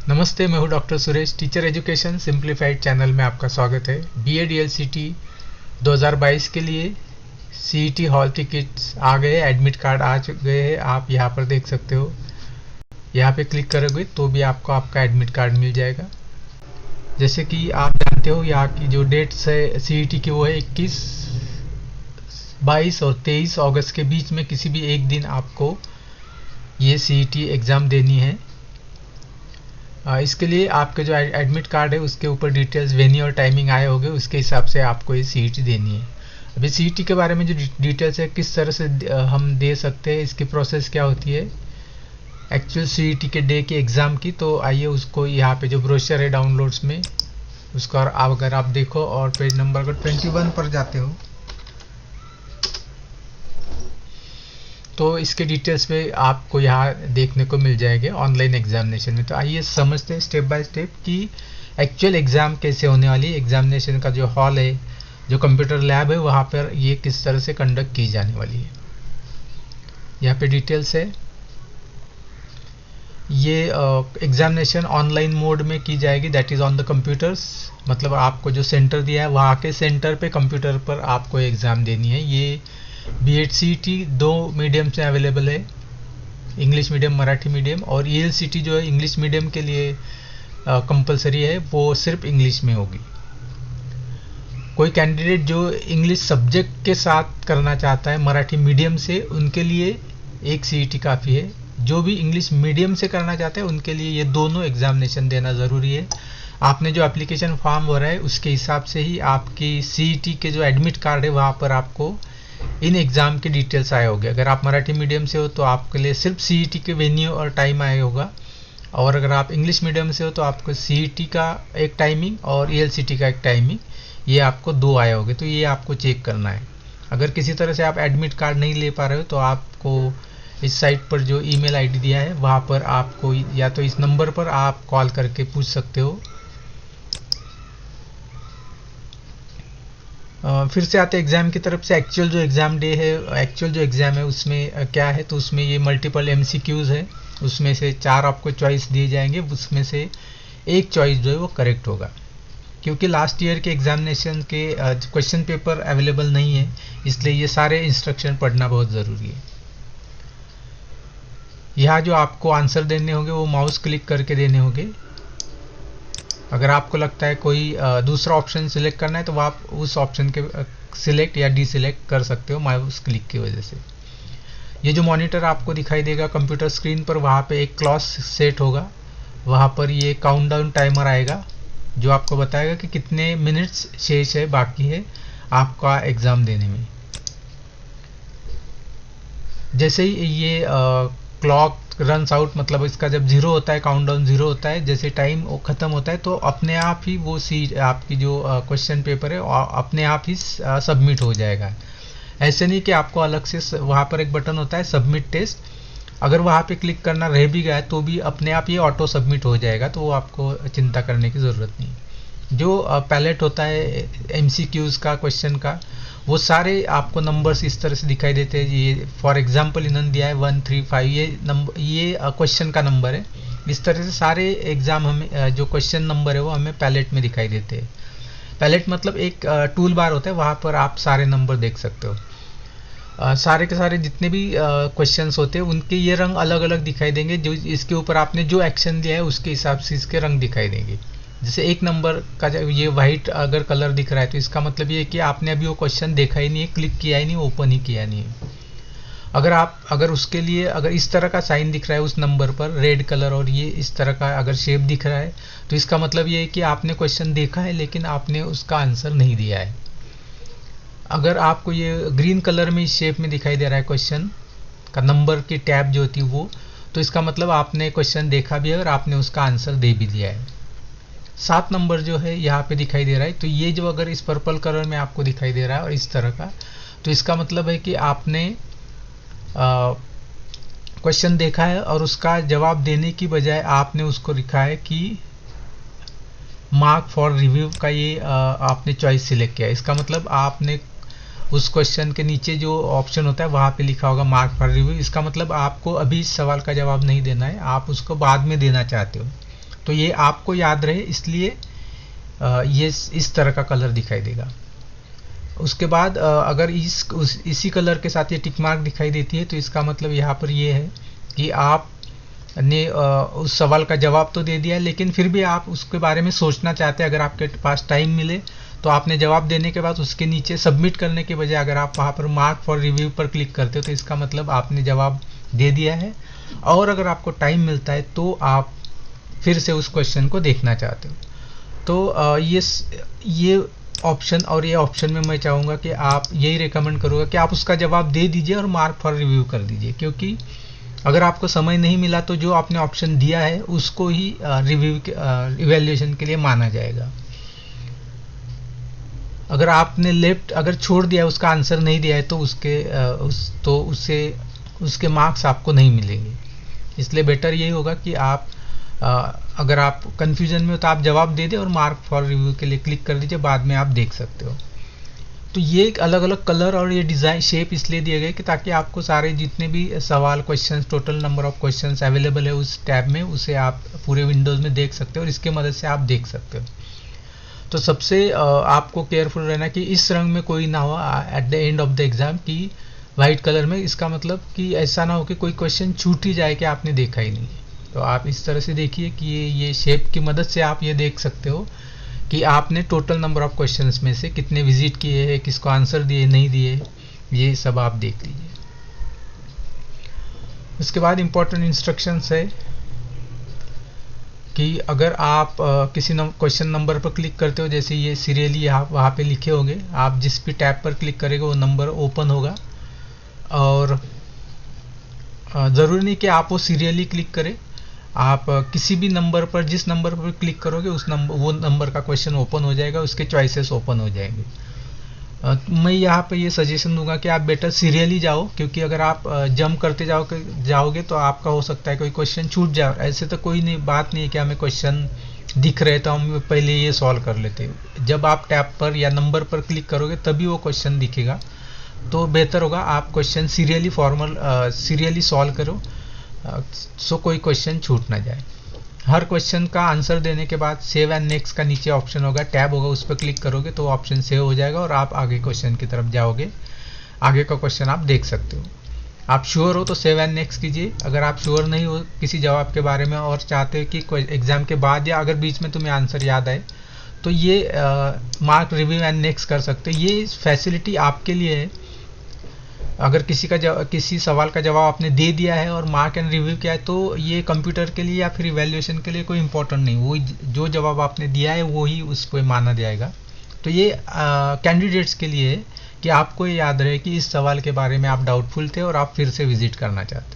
नमस्ते, मैं हूं doctor Suresh. Teacher education simplified channel में आपका स्वागत है। बीएड ELCT 2022 के लिए CET हॉल टिकट्स आ गए, एडमिट कार्ड आ गए हैं। आप यहां पर देख सकते हो। यहां पे क्लिक करोगे तो भी आपको आपका एडमिट कार्ड मिल जाएगा। जैसे कि आप जानते हो, यहाँ की जो डेट्स है CET की वो है 21, 22 और 23 अगस्त के बीच में किसी भी एक दिन आपको ये CET एग्ज़ाम देनी है। इसके लिए आपके जो एडमिट कार्ड है उसके ऊपर डिटेल्स, वेन्यू और टाइमिंग आए होंगे, उसके हिसाब से आपको ये CET देनी है। अभी CET के बारे में जो डिटेल्स है, किस तरह से हम दे सकते हैं, इसकी प्रोसेस क्या होती है एक्चुअल CET के डे के एग्ज़ाम की, तो आइए उसको यहाँ पे जो ब्रोशर है डाउनलोड्स में उसका अगर आप देखो और पेज नंबर अगर 21 पर जाते हो तो इसके डिटेल्स पे आपको यहाँ देखने को मिल जाएंगे ऑनलाइन एग्जामिनेशन में। तो आइए समझते हैं स्टेप बाय स्टेप कि एक्चुअल एग्ज़ाम कैसे होने वाली है। एग्जामिनेशन का जो हॉल है, जो कंप्यूटर लैब है, वहाँ पर ये किस तरह से कंडक्ट की जाने वाली है। यहाँ पे डिटेल्स है। ये एग्जामिनेशन ऑनलाइन मोड में की जाएगी, that is on the computers. मतलब आपको जो सेंटर दिया है वहाँ के सेंटर पे कंप्यूटर पर आपको एग्ज़ाम देनी है। ये बीएड CET 2 मीडियम से अवेलेबल है, इंग्लिश मीडियम, मराठी मीडियम। और ELCT जो है इंग्लिश मीडियम के लिए कंपलसरी है, वो सिर्फ इंग्लिश में होगी। कोई कैंडिडेट जो इंग्लिश सब्जेक्ट के साथ करना चाहता है मराठी मीडियम से, उनके लिए एक CET काफ़ी है। जो भी इंग्लिश मीडियम से करना चाहते हैं उनके लिए ये दोनों एग्जामिनेशन देना ज़रूरी है। आपने जो एप्लीकेशन फॉर्म भरा है उसके हिसाब से ही आपकी CET के जो एडमिट कार्ड है वहाँ पर आपको इन एग्ज़ाम के डिटेल्स आए होंगे। अगर आप मराठी मीडियम से हो तो आपके लिए सिर्फ CET के वेन्यू और टाइम आया होगा, और अगर आप इंग्लिश मीडियम से हो तो आपको CET का एक टाइमिंग और ELCT का एक टाइमिंग, ये आपको दो आए होंगे। तो ये आपको चेक करना है। अगर किसी तरह से आप एडमिट कार्ड नहीं ले पा रहे हो तो आपको इस साइट पर जो ईमेल आईडी दिया है वहाँ पर आपको, या तो इस नंबर पर आप कॉल करके पूछ सकते हो। फिर से आते एग्ज़ाम की तरफ से। एक्चुअल जो एग्ज़ाम डे है, एक्चुअल जो एग्ज़ाम है उसमें क्या है, तो उसमें ये मल्टीपल MCQs है। उसमें से 4 आपको चॉइस दिए जाएंगे, उसमें से एक चॉइस जो है वो करेक्ट होगा। क्योंकि लास्ट ईयर के एग्जामिनेशन के क्वेश्चन पेपर अवेलेबल नहीं है, इसलिए ये सारे इंस्ट्रक्शन पढ़ना बहुत ज़रूरी है। यहाँ जो आपको आंसर देने होंगे वो माउस क्लिक करके देने होंगे। अगर आपको लगता है कोई दूसरा ऑप्शन सिलेक्ट करना है तो आप उस ऑप्शन के सिलेक्ट या डिसिलेक्ट कर सकते हो माउस क्लिक की वजह से। ये जो मॉनिटर आपको दिखाई देगा कंप्यूटर स्क्रीन पर, वहाँ पे एक क्लॉक सेट होगा, वहाँ पर ये काउंटडाउन टाइमर आएगा जो आपको बताएगा कि कितने मिनट्स शेष है, बाकी है आपका एग्ज़ाम देने में। जैसे ही ये क्लॉक रन्स आउट, मतलब इसका जब 0 होता है, काउंटडाउन 0 होता है, जैसे टाइम ख़त्म होता है तो अपने आप ही वो आपकी जो क्वेश्चन पेपर है अपने आप ही सबमिट हो जाएगा। ऐसे नहीं कि आपको अलग से वहाँ पर एक बटन होता है सबमिट टेस्ट, अगर वहाँ पे क्लिक करना रह भी गया तो भी अपने आप ये ऑटो सबमिट हो जाएगा, तो वो आपको चिंता करने की ज़रूरत नहीं। जो पैलेट होता है MCQs का, क्वेश्चन का, वो सारे आपको नंबर्स इस तरह से दिखाई देते हैं। ये फॉर एग्जांपल इन्होंने दिया है 1, 3, 5, ये नंबर, ये क्वेश्चन का नंबर है। इस तरह से सारे एग्ज़ाम हमें जो क्वेश्चन नंबर है वो हमें पैलेट में दिखाई देते हैं। पैलेट मतलब एक टूल बार होता है, वहाँ पर आप सारे नंबर देख सकते हो। सारे के सारे जितने भी क्वेश्चंस होते हैं उनके ये रंग अलग अलग दिखाई देंगे। जो इसके ऊपर आपने जो एक्शन दिया है उसके हिसाब से इसके रंग दिखाई देंगे। जैसे एक नंबर का ये वाइट अगर कलर दिख रहा है तो इसका मतलब ये है कि आपने अभी वो क्वेश्चन देखा ही नहीं है, क्लिक किया ही नहीं, ओपन ही किया नहीं है। अगर उसके लिए अगर इस तरह का साइन दिख रहा है उस नंबर पर, रेड कलर, और ये इस तरह का अगर शेप दिख रहा है तो इसका मतलब ये है कि आपने क्वेश्चन देखा है लेकिन आपने उसका आंसर नहीं दिया है। अगर आपको ये ग्रीन कलर में इस शेप में दिखाई दे रहा है क्वेश्चन का नंबर की टैब जो होती है वो, तो इसका मतलब आपने क्वेश्चन देखा भी है और आपने उसका आंसर दे भी दिया है। 7 नंबर जो है यहाँ पे दिखाई दे रहा है, तो ये जो अगर इस पर्पल कलर में आपको दिखाई दे रहा है और इस तरह का, तो इसका मतलब है कि आपने क्वेश्चन देखा है और उसका जवाब देने की बजाय आपने उसको लिखा है कि मार्क फॉर रिव्यू का ये आपने चॉइस सिलेक्ट किया है। इसका मतलब आपने उस क्वेश्चन के नीचे जो ऑप्शन होता है वहाँ पे लिखा होगा मार्क फॉर रिव्यू। इसका मतलब आपको अभी इस सवाल का जवाब नहीं देना है, आप उसको बाद में देना चाहते हो। तो ये आपको याद रहे इसलिए ये इस तरह का कलर दिखाई देगा। उसके बाद अगर इसी कलर के साथ ये टिक मार्क दिखाई देती है तो इसका मतलब यहाँ पर ये है कि आप ने उस सवाल का जवाब तो दे दिया है, लेकिन फिर भी आप उसके बारे में सोचना चाहते हैं। अगर आपके पास टाइम मिले तो आपने जवाब देने के बाद उसके नीचे सबमिट करने के बजाय अगर आप वहाँ पर मार्क फॉर रिव्यू पर क्लिक करते हो तो इसका मतलब आपने जवाब दे दिया है। और अगर आपको टाइम मिलता है तो आप फिर से उस क्वेश्चन को देखना चाहते हो। तो ये ऑप्शन और ये ऑप्शन में मैं चाहूँगा कि आप यही रिकमेंड करूँगा कि आप उसका जवाब दे दीजिए और मार्क फॉर रिव्यू कर दीजिए, क्योंकि अगर आपको समय नहीं मिला तो जो आपने ऑप्शन दिया है उसको ही रिव्यू इवैल्यूएशन के लिए माना जाएगा। अगर आपने लेफ्ट अगर छोड़ दिया है, उसका आंसर नहीं दिया है तो उसके मार्क्स आपको नहीं मिलेंगे। इसलिए बेटर यही होगा कि आप अगर आप कंफ्यूजन में हो तो आप जवाब दे दें और मार्क फॉर रिव्यू के लिए क्लिक कर दीजिए, बाद में आप देख सकते हो। तो ये अलग अलग कलर और ये डिज़ाइन शेप इसलिए दिए गए कि ताकि आपको सारे जितने भी सवाल questions total number of questions available है उस टैब में उसे आप पूरे विंडोज़ में देख सकते हो और इसके मदद से आप देख सकते हो। तो सबसे आपको केयरफुल रहना कि इस रंग में कोई ना हो at the end of the exam की वाइट कलर में। इसका मतलब कि ऐसा ना हो कि कोई क्वेश्चन छूट ही जाए कि आपने देखा ही नहीं। तो आप इस तरह से देखिए कि ये शेप की मदद से आप ये देख सकते हो कि आपने टोटल नंबर ऑफ क्वेश्चंस में से कितने विजिट किए हैं, किसको आंसर दिए नहीं दिए, ये सब आप देख लीजिए। उसके बाद इम्पोर्टेंट इंस्ट्रक्शंस है कि अगर आप किसी क्वेश्चन नंबर पर क्लिक करते हो, जैसे ये सीरियली आप वहाँ पे लिखे होंगे, आप जिस भी टैब पर क्लिक करेंगे वो नंबर ओपन होगा। और ज़रूरी नहीं कि आप वो सीरियली क्लिक करें, आप किसी भी नंबर पर जिस नंबर पर क्लिक करोगे वो नंबर का क्वेश्चन ओपन हो जाएगा, उसके चॉइसेस ओपन हो जाएंगे। मैं यहाँ पे ये सजेशन दूंगा कि आप बेटर सीरियली जाओ, क्योंकि अगर आप जंप करते जाओगे तो आपका हो सकता है कोई क्वेश्चन छूट जाए। ऐसे तो कोई नहीं बात नहीं है कि हमें क्वेश्चन दिख रहे तो हम पहले ये सॉल्व कर लेते हैं। जब आप टैब पर या नंबर पर क्लिक करोगे तभी वो क्वेश्चन दिखेगा। तो बेहतर होगा आप क्वेश्चन सीरियली सॉल्व करो, सो कोई क्वेश्चन छूट ना जाए। हर क्वेश्चन का आंसर देने के बाद सेव एंड नेक्स्ट का नीचे ऑप्शन होगा, टैब होगा, उस पर क्लिक करोगे तो ऑप्शन सेव हो जाएगा और आप आगे क्वेश्चन की तरफ जाओगे। आगे का क्वेश्चन आप देख सकते हो। आप श्योर हो तो सेव एंड नेक्स्ट कीजिए। अगर आप श्योर नहीं हो किसी जवाब के बारे में और चाहते हो कि एग्जाम के बाद या अगर बीच में तुम्हें आंसर याद आए तो ये मार्क रिव्यू एंड नेक्स्ट कर सकते हो। ये फैसिलिटी आपके लिए है। अगर किसी सवाल का जवाब आपने दे दिया है और मार्क एंड रिव्यू किया है तो ये कंप्यूटर के लिए या फिर इवैल्यूएशन के लिए कोई इंपॉर्टेंट नहीं, वो जो जवाब आपने दिया है वो ही उसको माना जाएगा। तो ये कैंडिडेट्स के लिए है कि आपको ये याद रहे कि इस सवाल के बारे में आप डाउटफुल थे और आप फिर से विजिट करना चाहते।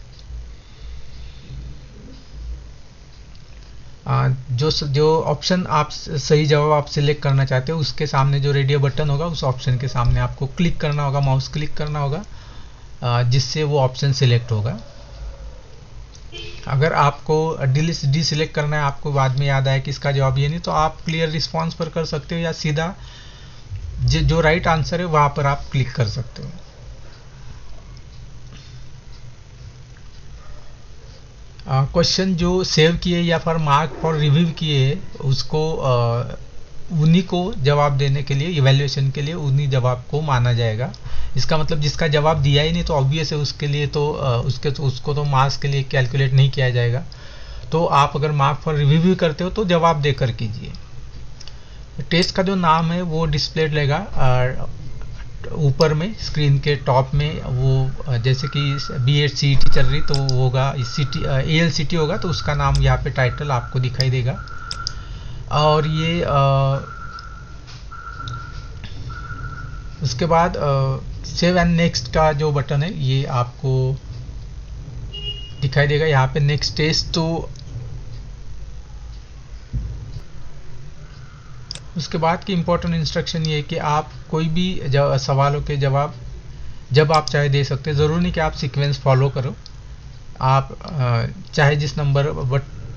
जो ऑप्शन आप सही जवाब आप सिलेक्ट करना चाहते हो उसके सामने जो रेडियो बटन होगा उस ऑप्शन के सामने आपको क्लिक करना होगा, माउस क्लिक करना होगा, जिससे वो ऑप्शन सिलेक्ट होगा। अगर आपको डिसिलेक्ट करना है, आपको बाद में याद आया कि इसका जवाब ये नहीं, तो आप क्लियर रिस्पांस पर कर सकते हो या सीधा जो राइट आंसर है वहां पर आप क्लिक कर सकते हो। क्वेश्चन जो सेव किए या फिर मार्क फॉर रिव्यू किए उसको उन्हीं को जवाब देने के लिए, इवैल्यूएशन के लिए उन्हीं जवाब को माना जाएगा। इसका मतलब जिसका जवाब दिया ही नहीं तो ऑब्वियस है उसके लिए तो उसको तो मार्क्स के लिए कैलकुलेट नहीं किया जाएगा। तो आप अगर मार्क फॉर रिव्यू करते हो तो जवाब देकर कीजिए। टेस्ट का जो नाम है वो डिस्प्ले रहेगा ऊपर में स्क्रीन के टॉप में। वो जैसे कि B.Ed CET चल रही तो वो होगा ALCT होगा तो उसका नाम यहाँ पे टाइटल आपको दिखाई देगा। और ये उसके बाद सेव एंड नेक्स्ट का जो बटन है ये आपको दिखाई देगा यहाँ पे नेक्स्ट टेस्ट। तो उसके बाद की इम्पोर्टेंट इंस्ट्रक्शन ये है कि आप कोई भी सवालों के जवाब जब आप चाहे दे सकते हैं। ज़रूरी नहीं कि आप सीक्वेंस फॉलो करो। आप चाहे जिस नंबर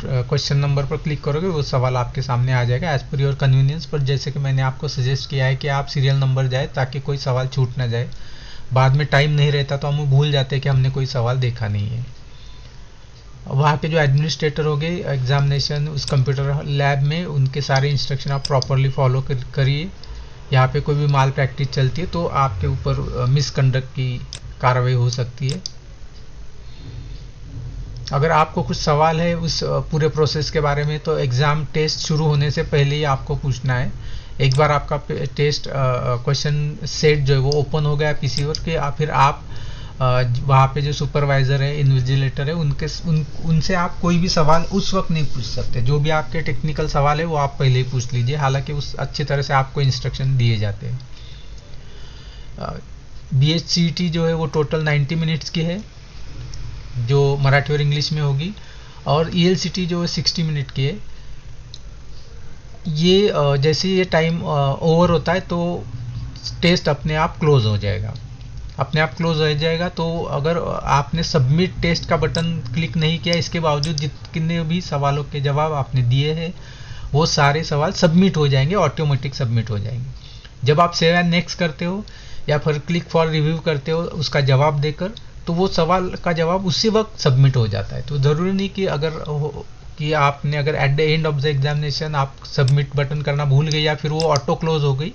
क्वेश्चन नंबर पर क्लिक करोगे वो सवाल आपके सामने आ जाएगा एज पर योर कन्वीनियंस। पर जैसे कि मैंने आपको सजेस्ट किया है कि आप सीरियल नंबर जाए ताकि कोई सवाल छूट ना जाए। बाद में टाइम नहीं रहता तो हम भूल जाते हैं कि हमने कोई सवाल देखा नहीं है। वहाँ के जो एडमिनिस्ट्रेटर हो गए एग्जामिनेशन उस कंप्यूटर लैब में, उनके सारे इंस्ट्रक्शन आप प्रॉपरली फॉलो करिए। यहाँ पे कोई भी माल प्रैक्टिस चलती है तो आपके ऊपर मिसकंडक्ट की कार्रवाई हो सकती है। अगर आपको कुछ सवाल है उस पूरे प्रोसेस के बारे में तो एग्ज़ाम टेस्ट शुरू होने से पहले ही आपको पूछना है। एक बार आपका टेस्ट क्वेश्चन सेट जो है वो ओपन हो गया पीसी पर कि फिर आप वहाँ पे जो सुपरवाइज़र है, इन्विजिलेटर है, उनसे आप कोई भी सवाल उस वक्त नहीं पूछ सकते। जो भी आपके टेक्निकल सवाल है वो आप पहले ही पूछ लीजिए, हालांकि उस अच्छी तरह से आपको इंस्ट्रक्शन दिए जाते हैं। BHCET जो है वो टोटल 90 मिनट्स की है, जो मराठी और इंग्लिश में होगी, और ELCT जो है 60 मिनट की है। ये जैसे ये टाइम ओवर होता है तो टेस्ट अपने आप क्लोज हो जाएगा, तो अगर आपने सबमिट टेस्ट का बटन क्लिक नहीं किया, इसके बावजूद जितने भी सवालों के जवाब आपने दिए हैं वो सारे सवाल सबमिट हो जाएंगे, ऑटोमेटिक सबमिट हो जाएंगे। जब आप सेव एंड नेक्स्ट करते हो या फिर क्लिक फॉर रिव्यू करते हो उसका जवाब देकर, तो वो सवाल का जवाब उसी वक्त सबमिट हो जाता है। तो ज़रूरी नहीं कि आपने अगर at the end of the examination आप सबमिट बटन करना भूल गए या फिर वो ऑटो क्लोज हो गई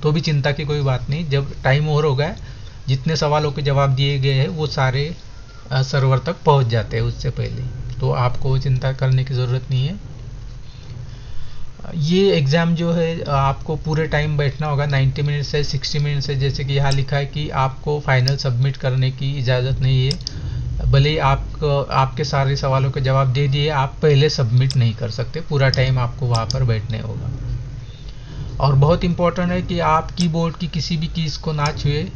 तो भी चिंता की कोई बात नहीं। जब टाइम ओवर हो गया, जितने सवालों के जवाब दिए गए हैं वो सारे सर्वर तक पहुंच जाते हैं उससे पहले, तो आपको चिंता करने की ज़रूरत नहीं है। ये एग्ज़ाम जो है आपको पूरे टाइम बैठना होगा, 90 मिनट से 60 मिनट से। जैसे कि यहाँ लिखा है कि आपको फाइनल सबमिट करने की इजाज़त नहीं है, भले ही आपके सारे सवालों के जवाब दे दिए, आप पहले सबमिट नहीं कर सकते, पूरा टाइम आपको वहाँ पर बैठने होगा। और बहुत इम्पोर्टेंट है कि आप कीबोर्ड की किसी भी कीज़ को ना छुए,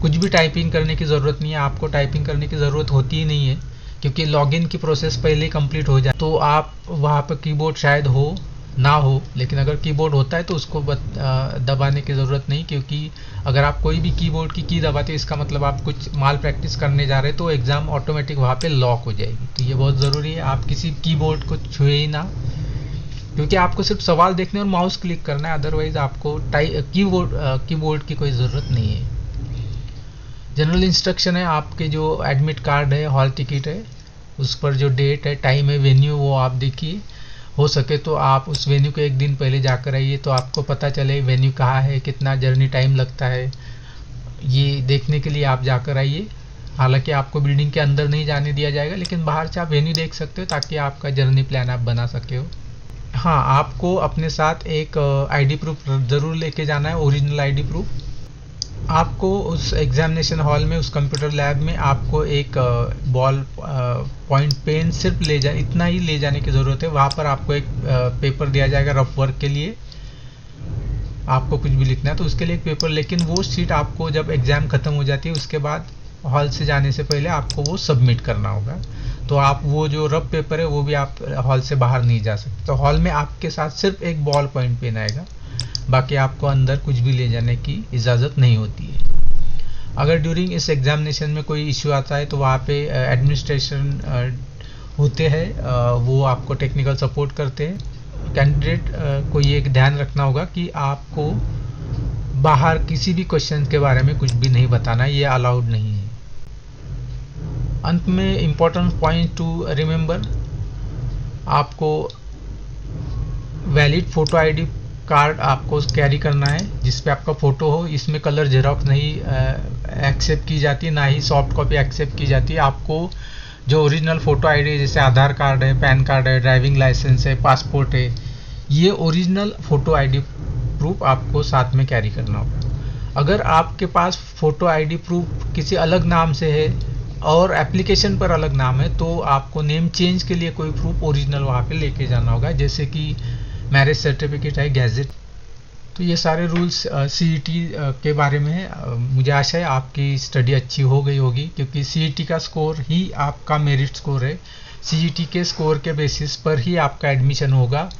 कुछ भी टाइपिंग करने की ज़रूरत नहीं है, आपको टाइपिंग करने की ज़रूरत होती ही नहीं है, क्योंकि लॉगिन की प्रोसेस पहले ही कंप्लीट हो जाए। तो आप वहाँ पर कीबोर्ड शायद हो ना हो, लेकिन अगर कीबोर्ड होता है तो उसको दबाने की ज़रूरत नहीं, क्योंकि अगर आप कोई भी कीबोर्ड की की दबाते हो इसका मतलब आप कुछ माल प्रैक्टिस करने जा रहे हैं, तो एग्ज़ाम ऑटोमेटिक वहाँ पे लॉक हो जाएगी। तो ये बहुत ज़रूरी है, आप किसी कीबोर्ड को छुए ही ना, क्योंकि आपको सिर्फ सवाल देखने और माउस क्लिक करना है, अदरवाइज आपको कीबोर्ड की कोई ज़रूरत नहीं है। जनरल इंस्ट्रक्शन है, आपके जो एडमिट कार्ड है, हॉल टिकट है, उस पर जो डेट है, टाइम है, वेन्यू, वो आप देखिए। हो सके तो आप उस वेन्यू को एक दिन पहले जाकर आइए, तो आपको पता चले वेन्यू कहाँ है, कितना जर्नी टाइम लगता है, ये देखने के लिए आप जाकर आइए। हालांकि आपको बिल्डिंग के अंदर नहीं जाने दिया जाएगा, लेकिन बाहर से आप वेन्यू देख सकते हो ताकि आपका जर्नी प्लान आप बना सके हो। हाँ, आपको अपने साथ एक आईडी प्रूफ ज़रूर लेके जाना है, ओरिजिनल आईडी प्रूफ। आपको उस एग्जामिनेशन हॉल में, उस कंप्यूटर लैब में आपको एक बॉल पॉइंट पेन सिर्फ इतना ही ले जाने की ज़रूरत है। वहाँ पर आपको एक पेपर दिया जाएगा रफ वर्क के लिए, आपको कुछ भी लिखना है तो उसके लिए एक पेपर, लेकिन वो शीट आपको जब एग्ज़ाम ख़त्म हो जाती है उसके बाद हॉल से जाने से पहले आपको वो सबमिट करना होगा। तो आप वो जो रफ पेपर है वो भी आप हॉल से बाहर नहीं जा सकते। तो हॉल में आपके साथ सिर्फ एक बॉल पॉइंट पेन आएगा, बाकी आपको अंदर कुछ भी ले जाने की इजाज़त नहीं होती है। अगर ड्यूरिंग इस एग्जामिनेशन में कोई इश्यू आता है तो वहाँ पे एडमिनिस्ट्रेशन होते हैं, वो आपको टेक्निकल सपोर्ट करते हैं। कैंडिडेट को ये एक ध्यान रखना होगा कि आपको बाहर किसी भी क्वेश्चन के बारे में कुछ भी नहीं बताना, ये अलाउड नहीं है। अंत में इम्पोर्टेंट पॉइंट टू रिमेंबर, आपको वैलिड फ़ोटो आईडी कार्ड आपको कैरी करना है जिसपे आपका फ़ोटो हो। इसमें कलर जेरोक्स नहीं एक्सेप्ट की जाती, ना ही सॉफ्ट कॉपी एक्सेप्ट की जाती है। आपको जो ओरिजिनल फ़ोटो आईडी है, जैसे आधार कार्ड है, पैन कार्ड है, ड्राइविंग लाइसेंस है, पासपोर्ट है, ये ओरिजिनल फ़ोटो आईडी प्रूफ आपको साथ में कैरी करना होगा। अगर आपके पास फ़ोटो आईडी प्रूफ किसी अलग नाम से है और एप्लीकेशन पर अलग नाम है, तो आपको नेम चेंज के लिए कोई प्रूफ ओरिजिनल वहाँ पे लेके जाना होगा, जैसे कि मैरिज सर्टिफिकेट है, गैजेट। तो ये सारे रूल्स CET के बारे में है। मुझे आशा है आपकी स्टडी अच्छी हो गई होगी, क्योंकि CET का स्कोर ही आपका मेरिट स्कोर है। CET के स्कोर के बेसिस पर ही आपका एडमिशन होगा,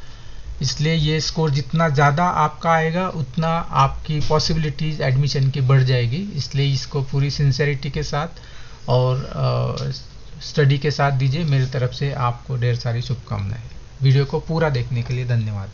इसलिए ये स्कोर जितना ज़्यादा आपका आएगा उतना आपकी पॉसिबिलिटीज़ एडमिशन की बढ़ जाएगी। इसलिए इसको पूरी सिंसेरिटी के साथ और स्टडी के साथ दीजिए। मेरी तरफ से आपको ढेर सारी शुभकामनाएं। वीडियो को पूरा देखने के लिए धन्यवाद।